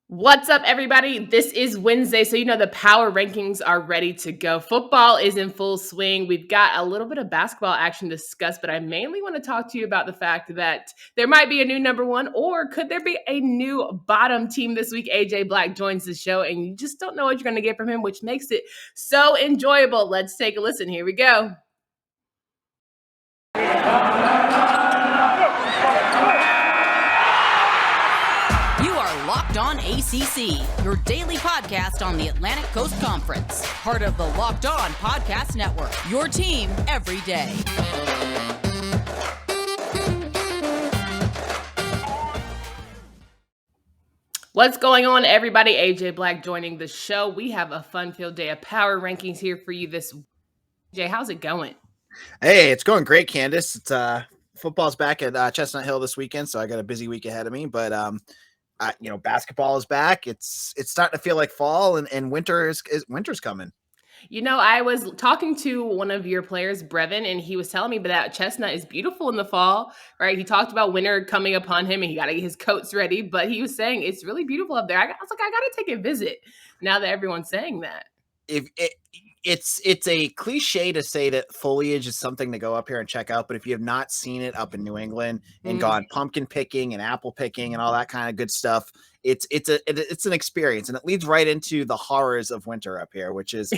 What's up, everybody? This is Wednesday, so you know the power rankings are ready to go. Football is in full swing. We've got a little bit of basketball action to discuss, but I mainly want to talk to you about the fact that there might be a new number one, or could there be a new bottom team this week? AJ Black joins the show, and you just don't know what you're going to get from him, which makes it so enjoyable. Let's take a listen. Here we go. Locked On ACC, your daily podcast on the Atlantic Coast Conference. Part of the Locked On Podcast Network, your team every day. What's going on, everybody? AJ Black joining the show. We have a fun-filled day of power rankings here for you this week. AJ, how's it going? Hey, it's going great, Candace. It's football's back at Chestnut Hill this weekend, so I got a busy week ahead of me, but basketball is back. It's starting to feel like fall, and winter's coming. You know, I was talking to one of your players, Brevin, and he was telling me that Chestnut is beautiful in the fall, right? He talked about winter coming upon him and he got to get his coats ready, but he was saying it's really beautiful up there. I was like, I got to take a visit now that everyone's saying that. It's a cliche to say that foliage is something to go up here and check out, but if you have not seen it up in New England and gone pumpkin picking and apple picking and all that kind of good stuff, it's an experience, and it leads right into the horrors of winter up here, which is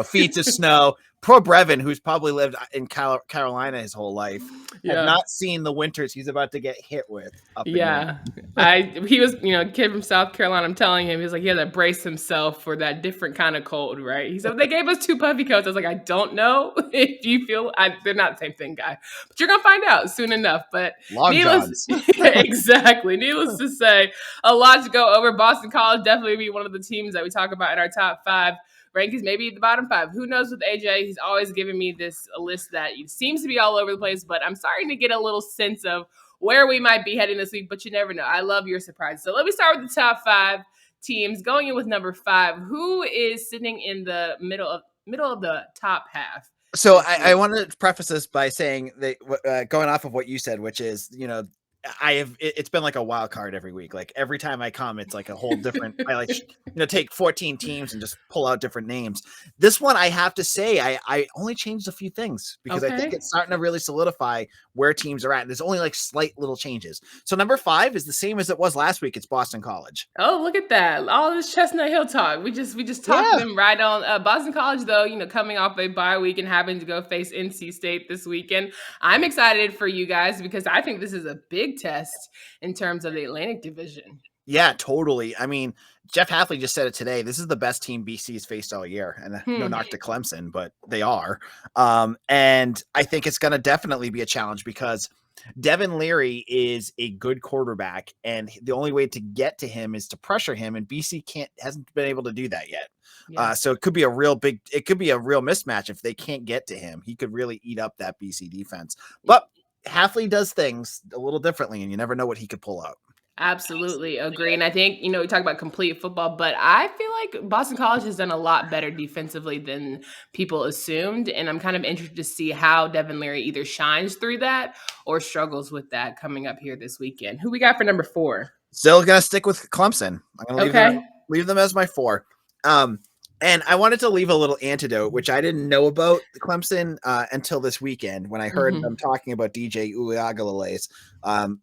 feet of snow. Poor Brevin, who's probably lived in Carolina his whole life, have not seen the winters he's about to get hit with. He was, kid from South Carolina. I'm telling him, he was like, he had to brace himself for that different kind of cold, right? He said, they gave us 2 puffy coats. I was like, I don't know if you feel, they're not the same thing, guy, but you're going to find out soon enough. But exactly. Needless to say, a lot to go over. Boston College definitely be one of the teams that we talk about in our top 5 rankings, maybe the bottom 5. Who knows with AJ? He's always giving me a list that seems to be all over the place, but I'm starting to get a little sense of where we might be heading this week, but you never know. I love your surprise. So let me start with the top 5 teams. Going in with number 5, who is sitting in the middle of the top half? So I want to preface this by saying that going off of what you said, which is, it's been like a wild card every week. Like every time I come, it's like a whole different, I take 14 teams and just pull out different names. This one, I have to say, I only changed a few things because I think it's starting to really solidify where teams are at. There's only like slight little changes. So number 5 is the same as it was last week. It's Boston College. Oh, look at that. All this Chestnut Hill talk. We just talked them right on. Boston College, though, coming off a bye week and having to go face NC State this weekend. I'm excited for you guys because I think this is a big test in terms of the Atlantic Division. Yeah, totally. I mean, Jeff Hafley just said it today. This is the best team BC's faced all year, and no knock to Clemson, but they are. And I think it's going to definitely be a challenge because Devin Leary is a good quarterback, and the only way to get to him is to pressure him, and BC hasn't been able to do that yet. Yeah. So it could be a real mismatch if they can't get to him. He could really eat up that BC defense. But Hafley does things a little differently, and you never know what he could pull out. Absolutely agree. And I think, we talk about complete football, but I feel like Boston College has done a lot better defensively than people assumed. And I'm kind of interested to see how Devin Leary either shines through that or struggles with that coming up here this weekend. Who we got for number 4? Still going to stick with Clemson. I'm going to leave them as my 4. And I wanted to leave a little antidote, which I didn't know about Clemson until this weekend when I heard them talking about DJ Uiagalelei's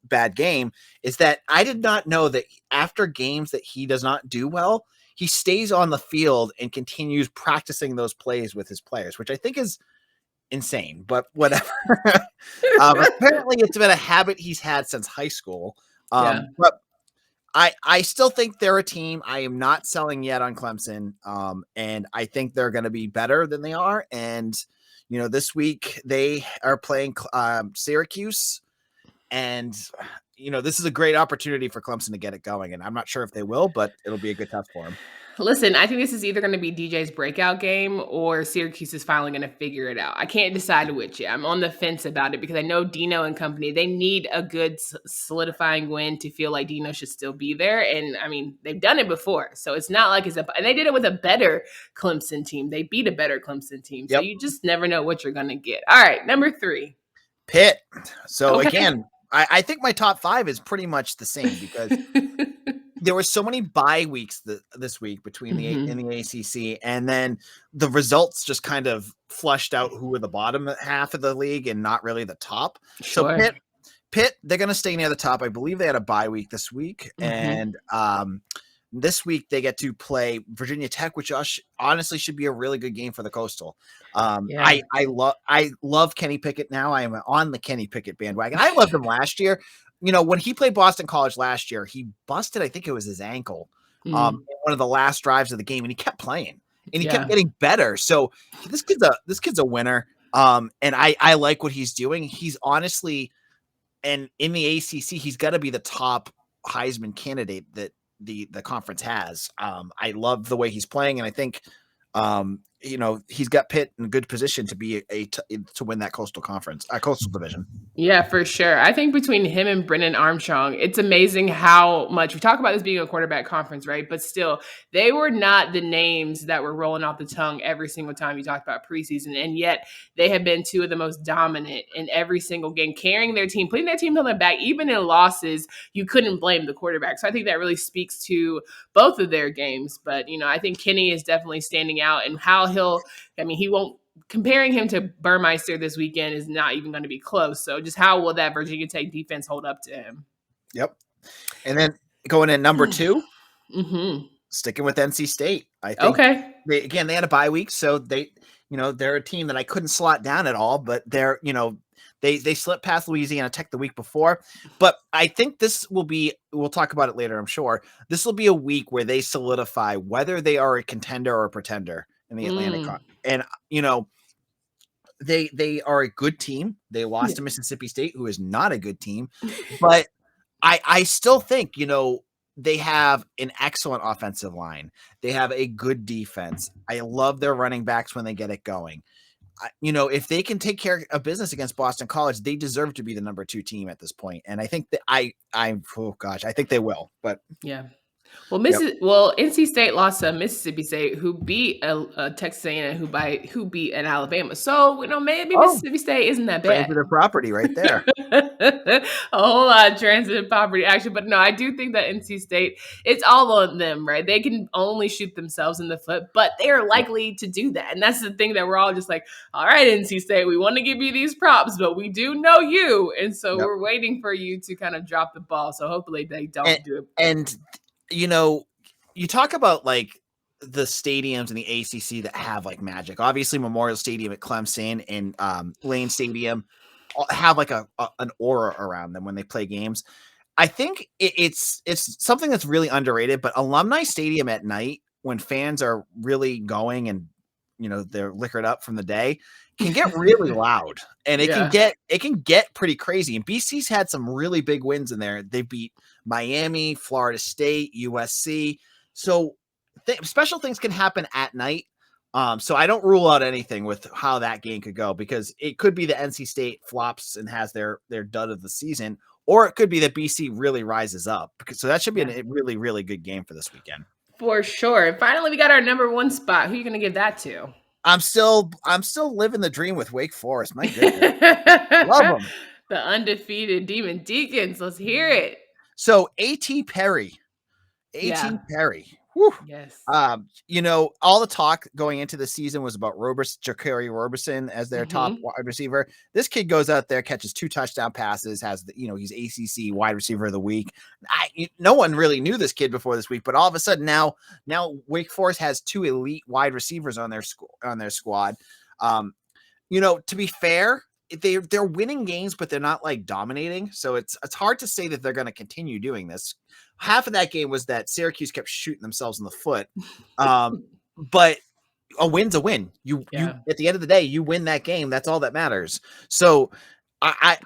bad game, is that I did not know that after games that he does not do well, he stays on the field and continues practicing those plays with his players, which I think is insane, but whatever. Apparently it's been a habit he's had since high school. But I still think they're a team. I am not selling yet on Clemson. And I think they're going to be better than they are. And, this week they are playing Syracuse. And, this is a great opportunity for Clemson to get it going. And I'm not sure if they will, but it'll be a good test for them. Listen, I think this is either going to be DJ's breakout game or Syracuse is finally going to figure it out. I can't decide which yet. I'm on the fence about it because I know Dino and company, they need a good solidifying win to feel like Dino should still be there. And I mean, they've done it before. So it's not like and they did it with a better Clemson team. They beat a better Clemson team. So you just never know what you're going to get. All right, number 3. Pitt. So again, I think my top 5 is pretty much the same because there were so many bye weeks this week between the in the ACC, and then the results just kind of flushed out who were the bottom half of the league and not really the top. Sure. So Pitt, they're going to stay near the top. I believe they had a bye week this week, and this week they get to play Virginia Tech, which honestly should be a really good game for the Coastal. I love Kenny Pickett now. I am on the Kenny Pickett bandwagon. I loved him last year. You know, when he played Boston College last year, he busted, I think it was his ankle, in one of the last drives of the game, and he kept playing, and he kept getting better. So this kid's a winner. And I like what he's doing. He's honestly, and in the ACC, he's got to be the top Heisman candidate that the conference has. I love the way he's playing, and I think he's got Pitt in a good position to be to win that coastal division. Yeah, for sure. I think between him and Brennan Armstrong, it's amazing how much we talk about this being a quarterback conference, right? But still, they were not the names that were rolling off the tongue every single time you talked about preseason. And yet they have been two of the most dominant in every single game, carrying their team, putting their team on their back. Even in losses, you couldn't blame the quarterback. So I think that really speaks to both of their games. But, I think Kenny is definitely standing out, and how he won't, comparing him to Burmeister this weekend is not even going to be close. So just how will that Virginia Tech defense hold up to him? Yep. And then going in number 2, sticking with NC State. I think they had a bye week, so they're a team that I couldn't slot down at all, but they're, they slipped past Louisiana Tech the week before, but I think we'll talk about it later, I'm sure. This will be a week where they solidify whether they are a contender or a pretender in the Atlantic. And, they are a good team. They lost to Mississippi State, who is not a good team, but I still think, they have an excellent offensive line. They have a good defense. I love their running backs when they get it going. If they can take care of business against Boston College, they deserve to be the number 2 team at this point. And I think that I think they will, but yeah. Well, NC State lost to Mississippi State, who beat a Texas A&M, who beat an Alabama. So maybe Mississippi State isn't that bad. Transitive property right there. A whole lot of transitive property action, but no, I do think that NC State, it's all on them, right? They can only shoot themselves in the foot, but they are likely to do that, and that's the thing that we're all just like, all right, NC State, we want to give you these props, but we do know you, and so we're waiting for you to kind of drop the ball. So hopefully they don't do it. And you talk about like the stadiums in the ACC that have like magic. Obviously, Memorial Stadium at Clemson and Lane Stadium have like an aura around them when they play games. I think it's something that's really underrated. But Alumni Stadium at night, when fans are really going and they're liquored up from the day, can get really loud, and it can get pretty crazy. And BC's had some really big wins in there. They beat Miami, Florida State, USC. So special things can happen at night. So I don't rule out anything with how that game could go, because it could be that NC State flops and has their dud of the season, or it could be that BC really rises up. So that should be a really, really good game for this weekend. For sure. And finally, we got our number 1 spot. Who are you going to give that to? I'm still living the dream with Wake Forest. My goodness. Love them. The undefeated Demon Deacons. Let's hear it. So A.T. Perry. Whew. Yes. All the talk going into the season was about Ja'Carry Roberson as their top wide receiver. This kid goes out there, catches 2 touchdown passes, has he's ACC wide receiver of the week. No one really knew this kid before this week, but all of a sudden now Wake Forest has 2 elite wide receivers on their squad. To be fair, they're winning games, but they're not like dominating. So it's hard to say that they're going to continue doing this. Half of that game was that Syracuse kept shooting themselves in the foot. But a win's a win. You at the end of the day, you win that game. That's all that matters. So I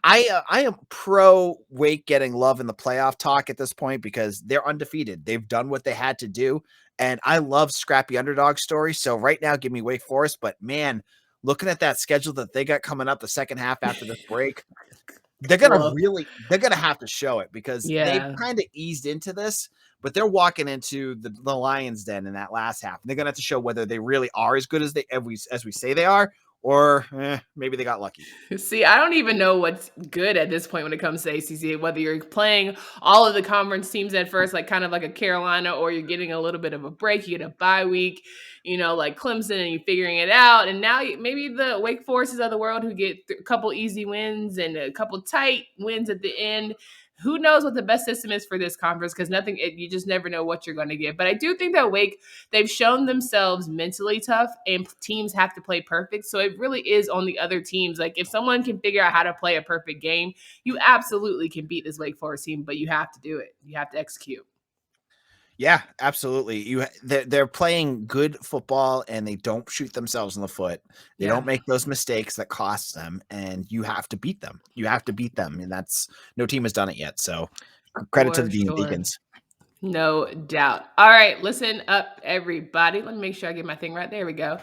am pro Wake getting love in the playoff talk at this point, because they're undefeated. They've done what they had to do. And I love scrappy underdog stories. So right now, give me Wake Forest. But man, looking at that schedule that they got coming up the second half after this break, they're going to have to show it, because they've kind of eased into this, but they're walking into the Lions den in that last half. And they're going to have to show whether they really are as good as we say they are, or maybe they got lucky. See, I don't even know what's good at this point when it comes to ACC, whether you're playing all of the conference teams at first, like kind of like a Carolina, or you're getting a little bit of a break, you get a bye week, like Clemson, and you're figuring it out. And now maybe the Wake Forests of the world who get a couple easy wins and a couple tight wins at the end. Who knows what the best system is for this conference, because you just never know what you're going to get. But I do think that Wake, they've shown themselves mentally tough, and teams have to play perfect. So it really is on the other teams. Like, if someone can figure out how to play a perfect game, you absolutely can beat this Wake Forest team, but you have to do it. You have to execute. Yeah, absolutely. They're playing good football, and they don't shoot themselves in the foot. They don't make those mistakes that cost them, and you have to beat them. And that's no team has done it yet. So credit to the Deacons. No doubt. All right, listen up, everybody. Let me make sure I get my thing right. There we go.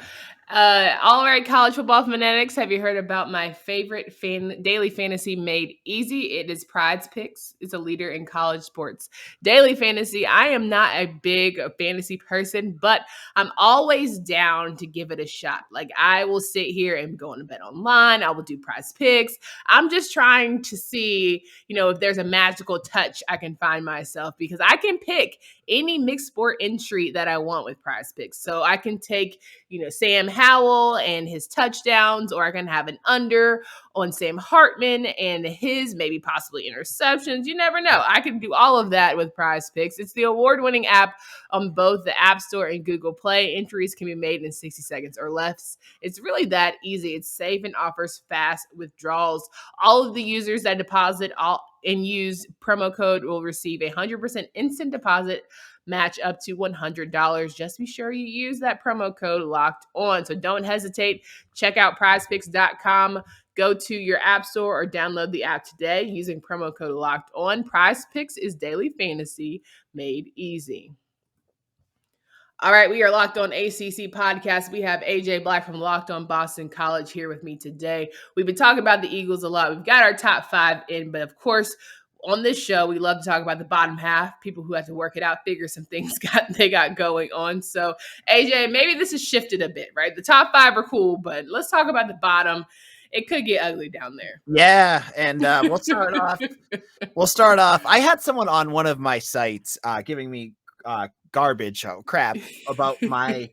All right, college football fanatics, have you heard about my favorite daily fantasy made easy? It is PrizePicks. It's a leader in college sports daily fantasy. I am not a big fantasy person, but I'm always down to give it a shot. Like, I will sit here and go on to BetOnline. I will do PrizePicks. I'm just trying to see, if there's a magical touch I can find myself, because I can pick any mixed sport entry that I want with PrizePicks. So I can take, Sam Howell and his touchdowns, or I can have an under on Sam Hartman and his maybe possibly interceptions. You never know. I can do all of that with PrizePicks. It's the award-winning app on both the App Store and Google Play. Entries can be made in 60 seconds or less. It's really that easy. It's safe and offers fast withdrawals. All of the users that deposit and use promo code will receive 100% instant deposit match up to $100. Just be sure you use that promo code locked on. So don't hesitate. Check out prizepicks.com. Go to your app store or download the app today using promo code locked on. PrizePicks is daily fantasy made easy. All right, we are Locked On ACC podcast. We have AJ Black from Locked On Boston College here with me today. We've been talking about the Eagles a lot. We've got our top 5 in, but of course, on this show, we love to talk about the bottom half, people who have to work it out, figure some things they got going on. So, AJ, maybe this has shifted a bit, right? The top 5 are cool, but let's talk about the bottom. It could get ugly down there. Yeah, and we'll start off. I had someone on one of my sites giving me garbage crap about my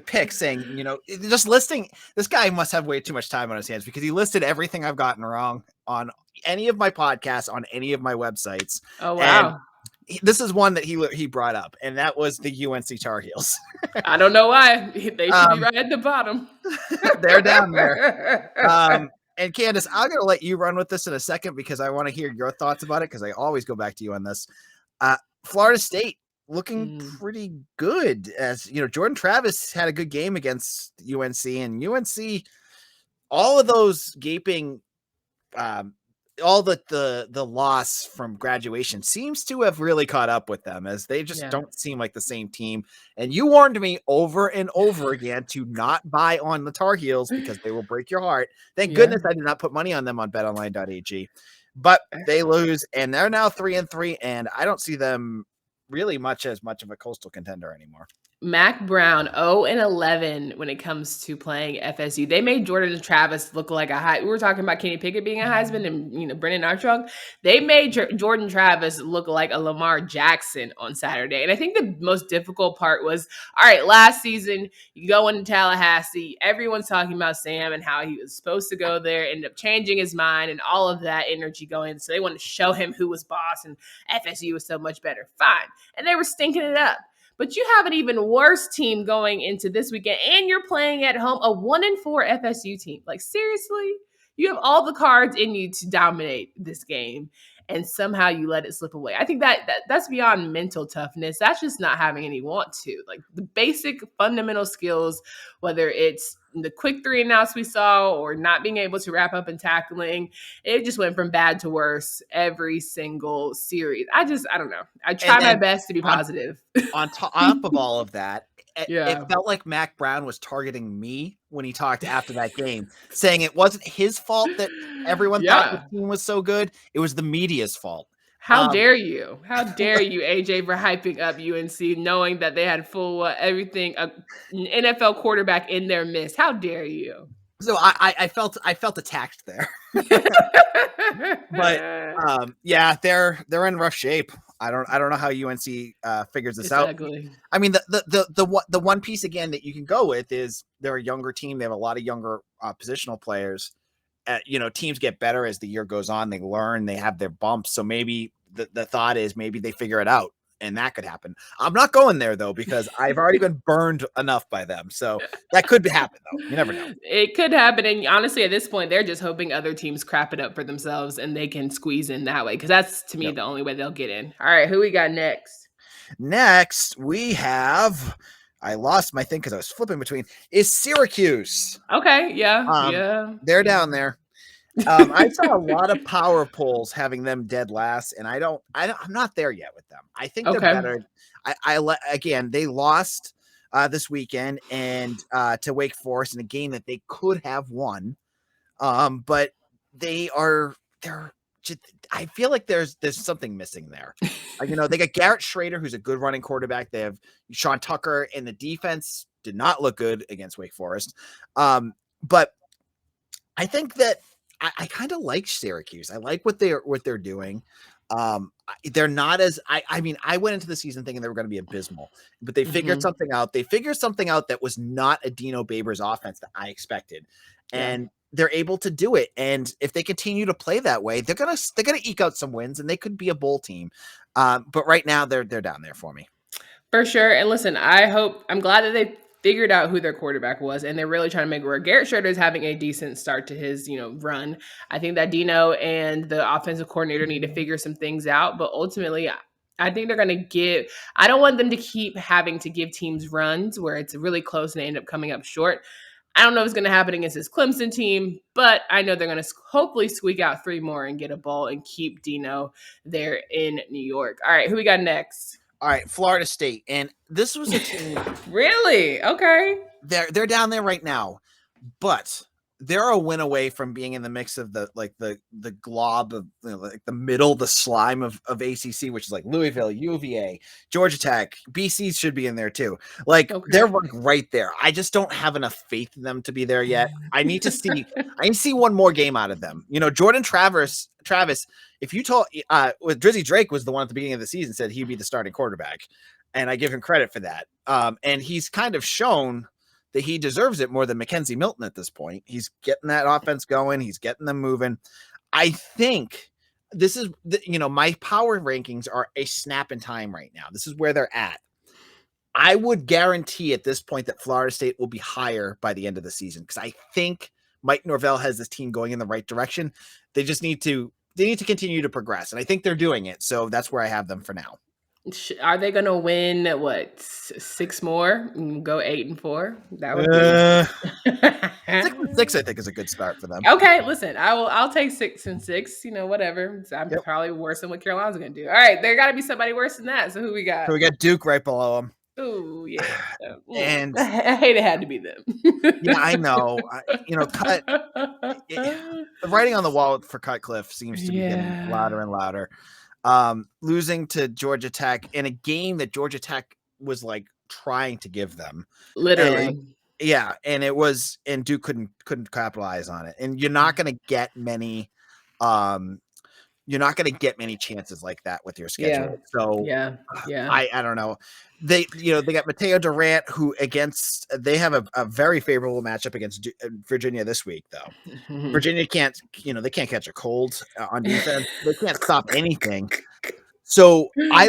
picks, saying, just listing, this guy must have way too much time on his hands, because he listed everything I've gotten wrong on any of my podcasts, on any of my websites. Oh, wow. And this is one that he brought up, and that was the UNC Tar Heels. I don't know why. They should be right at the bottom. They're down there. And Candace, I'm going to let you run with this in a second, because I want to hear your thoughts about it, because I always go back to you on this. Florida State looking pretty good, as Jordan Travis had a good game against UNC, and UNC, all of those gaping, all the loss from graduation seems to have really caught up with them, as they just don't seem like the same team. And you warned me over and over again to not buy on the Tar Heels, because they will break your heart. Thank goodness I did not put money on them on BetOnline.ag, but they lose, and they're now 3-3, and I don't see them really much of a coastal contender anymore. Mac Brown 0-11 when it comes to playing FSU. They made Jordan Travis look like we were talking about Kenny Pickett being a Heisman and Brennan Armstrong. They made Jordan Travis look like a Lamar Jackson on Saturday. And I think the most difficult part was, all right, last season you go into Tallahassee, everyone's talking about Sam and how he was supposed to go there, ended up changing his mind, and all of that energy going. So they wanted to show him who was boss, and FSU was so much better. Fine. And they were stinking it up. But you have an even worse team going into this weekend, and you're playing at home, a 1-4 FSU team. Like, seriously? You have all the cards in you to dominate this game, and somehow you let it slip away. I think that's beyond mental toughness. That's just not having any want to. Like, the basic fundamental skills, whether it's the quick 3 and outs we saw, or not being able to wrap up and tackling, it just went from bad to worse every single series. I don't know. I try my best to be positive. On top of all of that, it felt like Mac Brown was targeting me when he talked after that game, saying it wasn't his fault that everyone thought the team was so good. It was the media's fault. How dare you? How dare you, AJ, for hyping up UNC, knowing that they had full everything, an NFL quarterback in their midst. How dare you? So I felt attacked there. But yeah, they're in rough shape. I don't know how UNC figures this out. Ugly. I mean, the one piece again that you can go with is they're a younger team. They have a lot of younger positional players. Teams get better as the year goes on. They learn. They have their bumps. So maybe the thought is maybe they figure it out, and that could happen. I'm not going there though because I've already been burned enough by them. So that could happen though. You never know. It could happen, and honestly, at this point, they're just hoping other teams crap it up for themselves, and they can squeeze in that way. Because that's to me the only way they'll get in. All right, who we got next? Next, we have. I lost my thing because I was flipping between. Is Syracuse? Okay, yeah. They're down there. I saw a lot of power polls having them dead last, and I'm not there yet with them. I think they're better. Again, they lost this weekend and to Wake Forest in a game that they could have won. But they're just, I feel like there's something missing there. They got Garrett Schrader, who's a good running quarterback. They have Sean Tucker, and the defense did not look good against Wake Forest. But I think that I kind of like Syracuse. I like what they're doing. They're not as I went into the season thinking they were going to be abysmal, but they figured something out. They figured something out that was not a Dino Babers offense that I expected. And they're able to do it. And if they continue to play that way, they're gonna eke out some wins, and they could be a bowl team. But right now they're down there for me. For sure. And listen, I'm glad that they figured out who their quarterback was, and they're really trying to make it work. Garrett Schroeder is having a decent start to his, run. I think that Dino and the offensive coordinator need to figure some things out, but ultimately I think they're going to I don't want them to keep having to give teams runs where it's really close and they end up coming up short. I don't know if it's going to happen against this Clemson team, but I know they're going to hopefully squeak out 3 more and get a bowl and keep Dino there in New York. All right, who we got next? All right, Florida State, and this was a team. Really? Okay. They're down there right now, but they're a win away from being in the mix of the glob of the middle, the slime of ACC, which is like Louisville, UVA, Georgia Tech, BC should be in there too. They're right there. I just don't have enough faith in them to be there yet. I need to see one more game out of them. Jordan Travis. If you told with Drizzy Drake was the one at the beginning of the season said he'd be the starting quarterback, and I give him credit for that. And he's kind of shown that he deserves it more than Mackenzie Milton at this point. He's getting that offense going. He's getting them moving. I think this is, my power rankings are a snap in time right now. This is where they're at. I would guarantee at this point that Florida State will be higher by the end of the season because I think Mike Norvell has this team going in the right direction. They just need to continue to progress, and I think they're doing it. So that's where I have them for now. Are they going to win 6 more and go 8-4? That would be 6 I think is a good start for them. Okay, listen, I'll take 6-6. Whatever. I'm probably worse than what Carolina's going to do. All right, there got to be somebody worse than that. So who we got? So we got Duke right below them. Oh yeah, and I hate it had to be them. Yeah, I know. The writing on the wall for Cutcliffe seems to be getting louder and louder. Losing to Georgia Tech in a game that Georgia Tech was trying to give them, literally. And Duke couldn't capitalize on it. And you're not going to get many. You're not going to get many chances like that with your schedule. So I don't know. They got Mateo Durant, they have a very favorable matchup against Virginia this week, though. Mm-hmm. Virginia can't catch a cold on defense. They can't stop anything. So I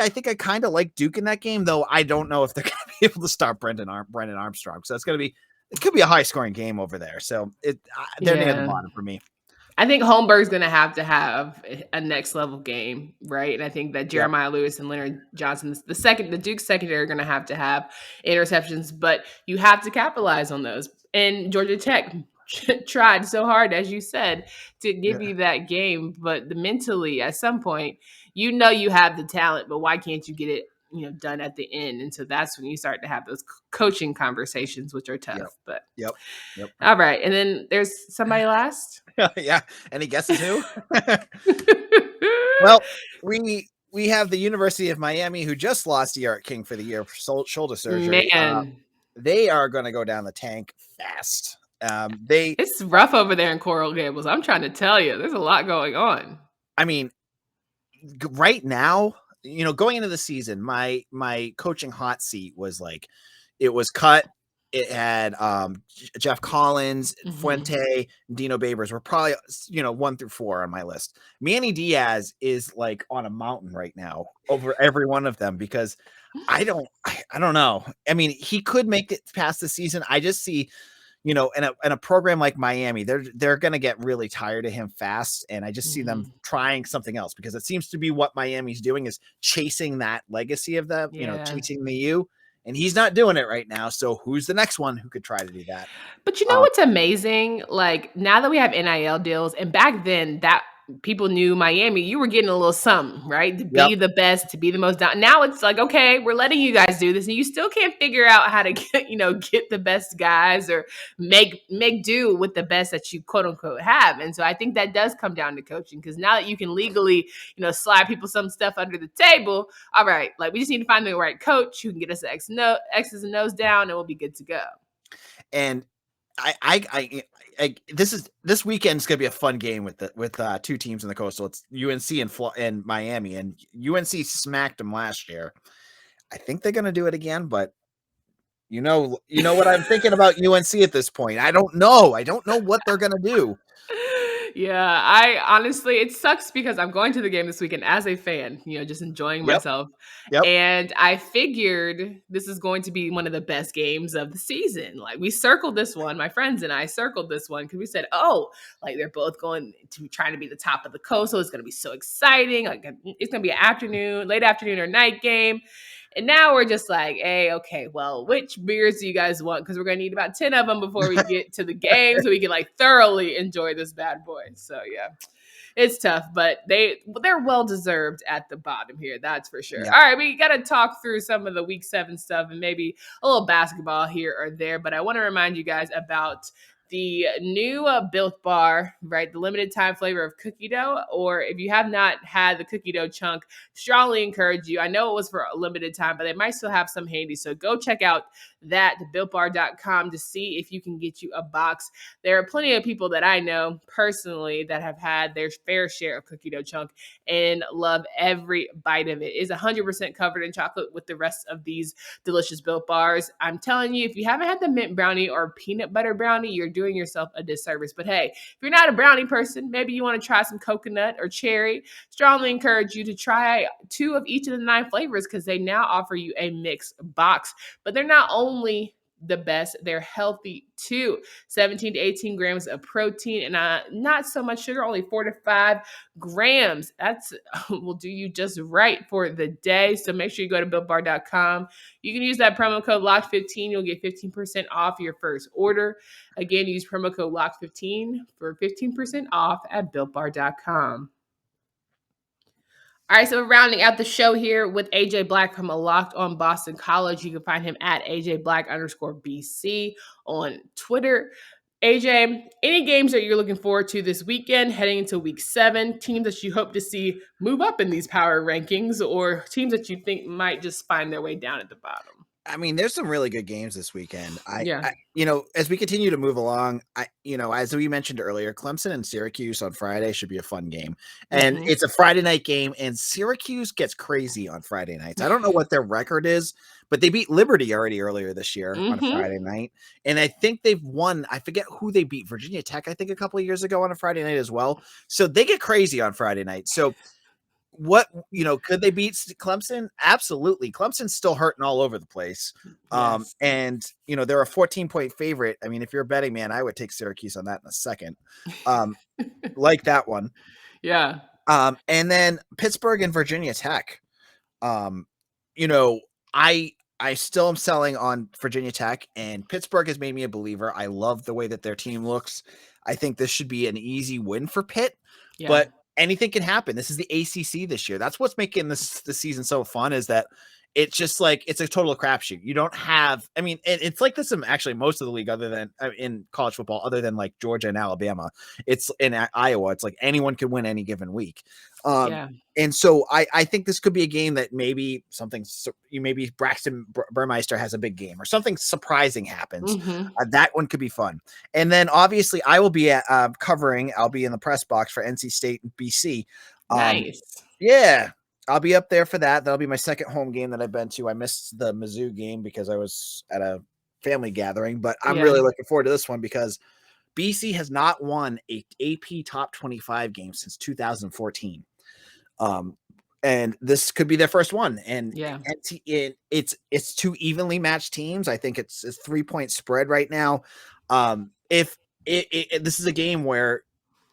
think I kind of like Duke in that game, though. I don't know if they're going to be able to stop Brendan Armstrong. So it could be a high scoring game over there. So they're near the bottom for me. I think Holmberg's going to have a next level game, right? And I think that Jeremiah Lewis and Leonard Johnson, the Duke secondary are going to have interceptions, but you have to capitalize on those. And Georgia Tech tried so hard, as you said, to give you that game, but mentally at some point, you have the talent, but why can't you get it done at the end? And so that's when you start to have those coaching conversations, which are tough. But all right. And then there's somebody last. Yeah. Any guesses who? Well, we have the University of Miami, who just lost Eric King for the year for shoulder surgery. Man, they are going to go down the tank fast. It's rough over there in Coral Gables. I'm trying to tell you, there's a lot going on. I mean, right now, going into the season, my coaching hot seat was like, it was cut. It had Jeff Collins, Fuente, Dino Babers were probably 1 through 4 on my list. Manny Diaz is like on a mountain right now over every one of them because I don't know. I mean, he could make it past the season. I just see, in a program like Miami, they're going to get really tired of him fast. And I just see them trying something else because it seems to be what Miami's doing is chasing that legacy of them, chasing the U. And he's not doing it right now. So who's the next one who could try to do that? But what's amazing? Like now that we have NIL deals, and back then that people knew Miami, you were getting a little something, right? To be the best, to be the most down. Now it's like, okay, we're letting you guys do this, and you still can't figure out how to get the best guys or make do with the best that you quote unquote have. And so I think that does come down to coaching because now that you can legally, slide people some stuff under the table. All right, like we just need to find the right coach who can get us the X's and O's down, and we'll be good to go. And this weekend's gonna be a fun game with two teams in the Coastal. It's UNC and Miami, and UNC smacked them last year. I think they're gonna do it again, but you know what I'm thinking about UNC at this point. I don't know what they're gonna do. Yeah, I honestly, it sucks because I'm going to the game this weekend as a fan, just enjoying myself. Yep. And I figured this is going to be one of the best games of the season. Like we circled this one, my friends and I circled this one because we said, like they're both going to trying to be the top of the coast. So it's going to be so exciting. Like it's going to be an late afternoon or night game. And now we're just like, hey, okay, well, which beers do you guys want? Because we're going to need about 10 of them before we get to the game so we can like thoroughly enjoy this bad boy. So, yeah, it's tough, but they're well-deserved at the bottom here. That's for sure. Yeah. All right, we got to talk through some of the Week 7 stuff and maybe a little basketball here or there. But I want to remind you guys about the new Built Bar, right? The limited time flavor of cookie dough. Or if you have not had the cookie dough chunk, strongly encourage you. I know it was for a limited time, but they might still have some handy. So go check out BuiltBar.com to see if you can get you a box. There are plenty of people that I know personally that have had their fair share of cookie dough chunk and love every bite of it. It's 100% covered in chocolate with the rest of these delicious Built Bars. I'm telling you, if you haven't had the mint brownie or peanut butter brownie, you're doing yourself a disservice. But hey, if you're not a brownie person, maybe you want to try some coconut or cherry, strongly encourage you to try 2 of each of the 9 flavors because they now offer you a mixed box. But they're not only the best, they're healthy too. 17 to 18 grams of protein and not so much sugar, only 4 to 5 grams. That's will do you just right for the day. So make sure you go to BuiltBar.com. You can use that promo code LOCK15. You'll get 15% off your first order. Again, use promo code LOCK15 for 15% off at BuiltBar.com. All right, so we're rounding out the show here with AJ Black from Locked on Boston College. You can find him at AJ Black_BC on Twitter. AJ, any games that you're looking forward to this weekend, heading into Week 7, teams that you hope to see move up in these power rankings, or teams that you think might just find their way down at the bottom? I mean, there's some really good games this weekend. I as we continue to move along, as we mentioned earlier, Clemson and Syracuse on Friday should be a fun game. And it's a Friday night game, and Syracuse gets crazy on Friday nights. I don't know what their record is, but they beat Liberty already earlier this year on a Friday night. And I think they've won. I forget who they beat. Virginia Tech, I think, a couple of years ago on a Friday night as well. So they get crazy on Friday night. So could they beat Clemson? Absolutely. Clemson's still hurting all over the place. Yes. And they're a 14-point favorite. I mean, if you're a betting man, I would take Syracuse on that in a second. Like that one. Yeah. And then Pittsburgh and Virginia Tech. I still am selling on Virginia Tech, and Pittsburgh has made me a believer. I love the way that their team looks. I think this should be an easy win for Pitt, but anything can happen. This is the ACC this year. That's what's making the season so fun, is that it's just like it's a total crapshoot. You don't have, I mean, it's like this in actually most of the league, other than in college football, other than like Georgia and Alabama. It's in Iowa. It's like anyone can win any given week. And so I think this could be a game that maybe maybe Braxton Burmeister has a big game or something surprising happens. That one could be fun. And then obviously I will be covering. I'll be in the press box for NC State and BC. Nice. Yeah. I'll be up there for that. That'll be my second home game that I've been to. I missed the Mizzou game because I was at a family gathering, but I'm really looking forward to this one because BC has not won a AP top 25 game since 2014. And this could be their first one. And it's two evenly matched teams. I think it's a 3-point spread right now. If this is a game where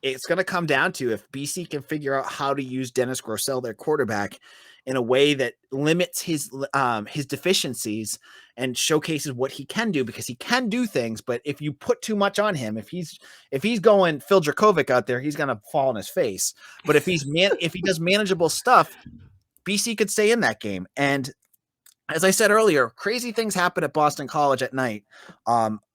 it's going to come down to if BC can figure out how to use Dennis Grosel, their quarterback, in a way that limits his deficiencies and showcases what he can do, because he can do things. But if you put too much on him, if he's going Phil Dracovic out there, he's going to fall on his face. But if if he does manageable stuff, BC could stay in that game. And as I said earlier, crazy things happen at Boston College at night.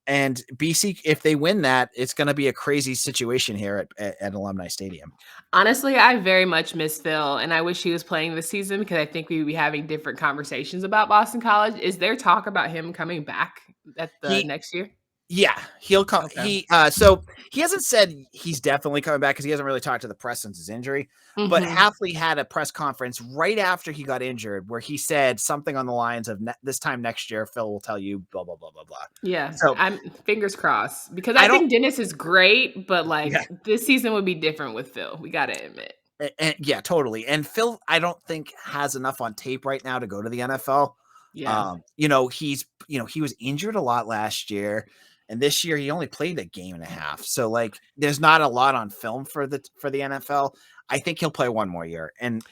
And BC, if they win that, it's going to be a crazy situation here at Alumni Stadium. Honestly, I very much miss Phil, and I wish he was playing this season because I think we'd be having different conversations about Boston College. Is there talk about him coming back at the next year? Yeah, he'll come. Okay. So he hasn't said he's definitely coming back because he hasn't really talked to the press since his injury. But Hafley had a press conference right after he got injured where he said something on the lines of this time next year, Phil will tell you blah, blah, blah, blah, blah. Yeah. So I'm fingers crossed because I think Dennis is great, but this season would be different with Phil. We got to admit. And yeah, totally. And Phil, I don't think has enough on tape right now to go to the NFL. Yeah. He was injured a lot last year. And this year he only played a game and a half. So like there's not a lot on film for the NFL. I think he'll play one more year. And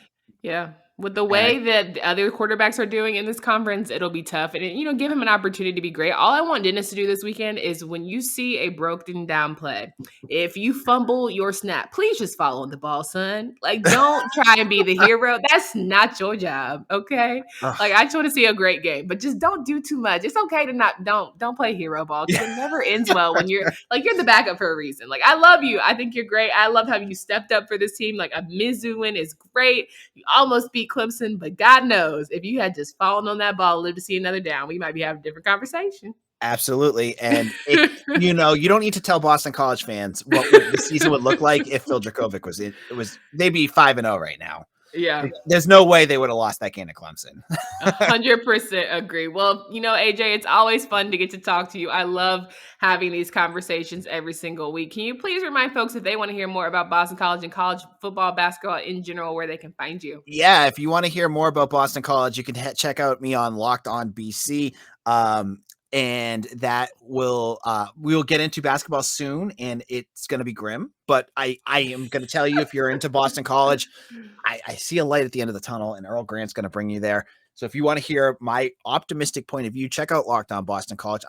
with the way that the other quarterbacks are doing in this conference, it'll be tough. And, give him an opportunity to be great. All I want Dennis to do this weekend is when you see a broken down play, if you fumble your snap, please just follow the ball, son. Like, don't try and be the hero. That's not your job, okay? Like, I just want to see a great game, but just don't do too much. It's okay to don't play hero ball because it never ends well when you're the backup for a reason. Like, I love you. I think you're great. I love how you stepped up for this team. Like, a Mizzou win is great. You almost beat Clemson, but God knows if you had just fallen on that ball, lived to see another down, we might be having a different conversation. Absolutely. And you don't need to tell Boston College fans what the season would look like if Phil Dracovic was in. They'd be 5-0 right now. Yeah. There's no way they would have lost that game to Clemson. 100% agree. Well, AJ, it's always fun to get to talk to you. I love having these conversations every single week. Can you please remind folks if they want to hear more about Boston College and college football, basketball in general, where they can find you? Yeah. If you want to hear more about Boston College, you can check out me on Locked On BC. And that we'll get into basketball soon, and it's going to be grim, but I am going to tell you, if you're into Boston College, I see a light at the end of the tunnel, and Earl Grant's going to bring you there. So if you want to hear my optimistic point of view, check out Locked On Boston College.